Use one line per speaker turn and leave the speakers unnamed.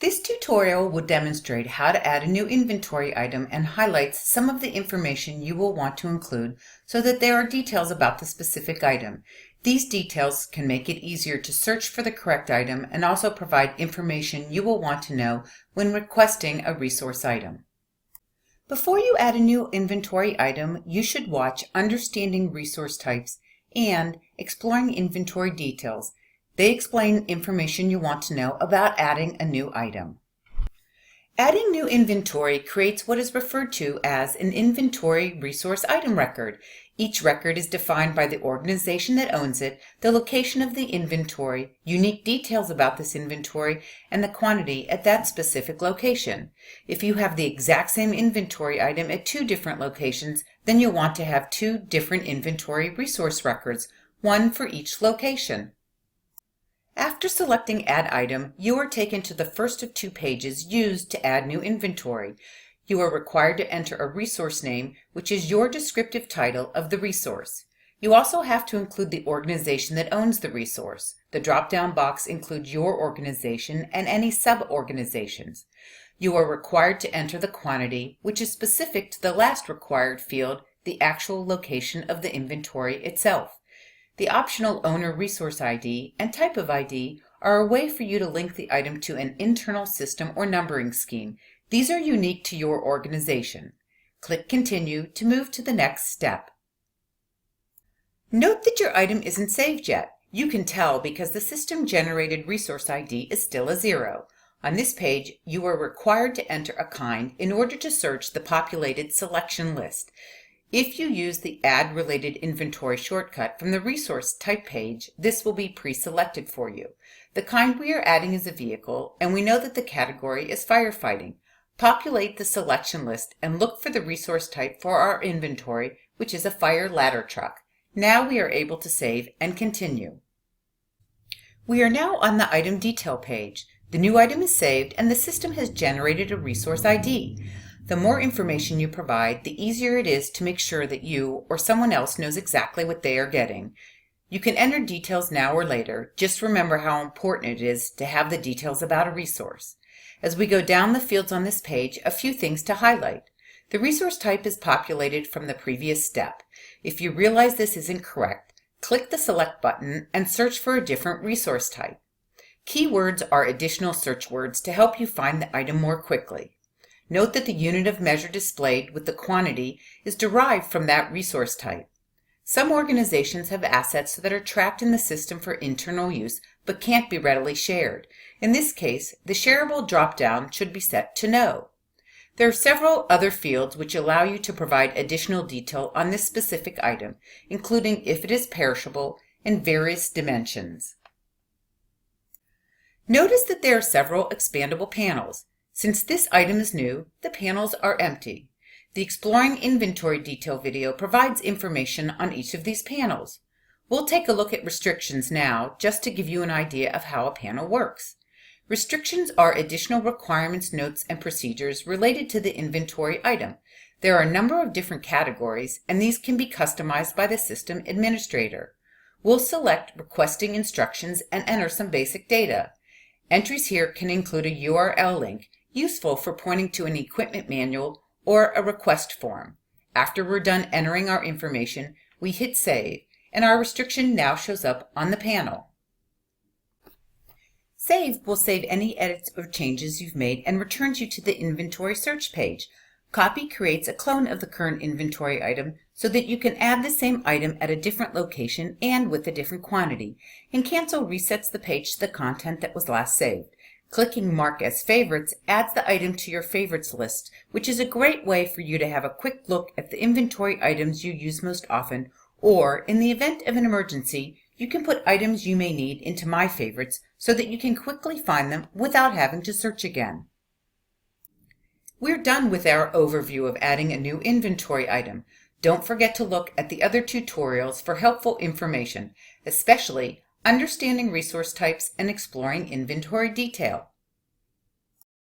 This tutorial will demonstrate how to add a new inventory item and highlights some of the information you will want to include so that there are details about the specific item. These details can make it easier to search for the correct item and also provide information you will want to know when requesting a resource item. Before you add a new inventory item, you should watch Understanding Resource Types and Exploring Inventory Details. They explain information you want to know about adding a new item. Adding new inventory creates what is referred to as an inventory resource item record. Each record is defined by the organization that owns it, the location of the inventory, unique details about this inventory, and the quantity at that specific location. If you have the exact same inventory item at two different locations, then you'll want to have two different inventory resource records, one for each location. After selecting Add Item, you are taken to the first of two pages used to add new inventory. You are required to enter a resource name, which is your descriptive title of the resource. You also have to include the organization that owns the resource. The drop-down box includes your organization and any sub-organizations. You are required to enter the quantity, which is specific to the last required field, the actual location of the inventory itself. The optional owner resource ID and type of ID are a way for you to link the item to an internal system or numbering scheme. These are unique to your organization. Click Continue to move to the next step. Note that your item isn't saved yet. You can tell because the system-generated resource ID is still a 0. On this page, you are required to enter a kind in order to search the populated selection list. If you use the Add Related Inventory shortcut from the Resource Type page, this will be pre-selected for you. The kind we are adding is a vehicle, and we know that the category is firefighting. Populate the selection list and look for the resource type for our inventory, which is a fire ladder truck. Now we are able to save and continue. We are now on the Item Detail page. The new item is saved and the system has generated a resource ID. The more information you provide, the easier it is to make sure that you or someone else knows exactly what they are getting. You can enter details now or later. Just remember how important it is to have the details about a resource. As we go down the fields on this page, a few things to highlight. The resource type is populated from the previous step. If you realize this isn't correct, click the Select button and search for a different resource type. Keywords are additional search words to help you find the item more quickly. Note that the unit of measure displayed with the quantity is derived from that resource type. Some organizations have assets that are trapped in the system for internal use but can't be readily shared. In this case, the shareable drop-down should be set to No. There are several other fields which allow you to provide additional detail on this specific item, including if it is perishable and various dimensions. Notice that there are several expandable panels. Since this item is new, the panels are empty. The Exploring Inventory Detail video provides information on each of these panels. We'll take a look at restrictions now, just to give you an idea of how a panel works. Restrictions are additional requirements, notes, and procedures related to the inventory item. There are a number of different categories, and these can be customized by the system administrator. We'll select Requesting Instructions and enter some basic data. Entries here can include a URL link, useful for pointing to an equipment manual or a request form. After we're done entering our information, we hit Save, and our restriction now shows up on the panel. Save will save any edits or changes you've made and returns you to the inventory search page. Copy creates a clone of the current inventory item so that you can add the same item at a different location and with a different quantity. And Cancel resets the page to the content that was last saved. Clicking Mark as Favorites adds the item to your favorites list, which is a great way for you to have a quick look at the inventory items you use most often, or in the event of an emergency, you can put items you may need into My Favorites so that you can quickly find them without having to search again. We're done with our overview of adding a new inventory item. Don't forget to look at the other tutorials for helpful information, especially Understanding Resource Types and Exploring Inventory Detail.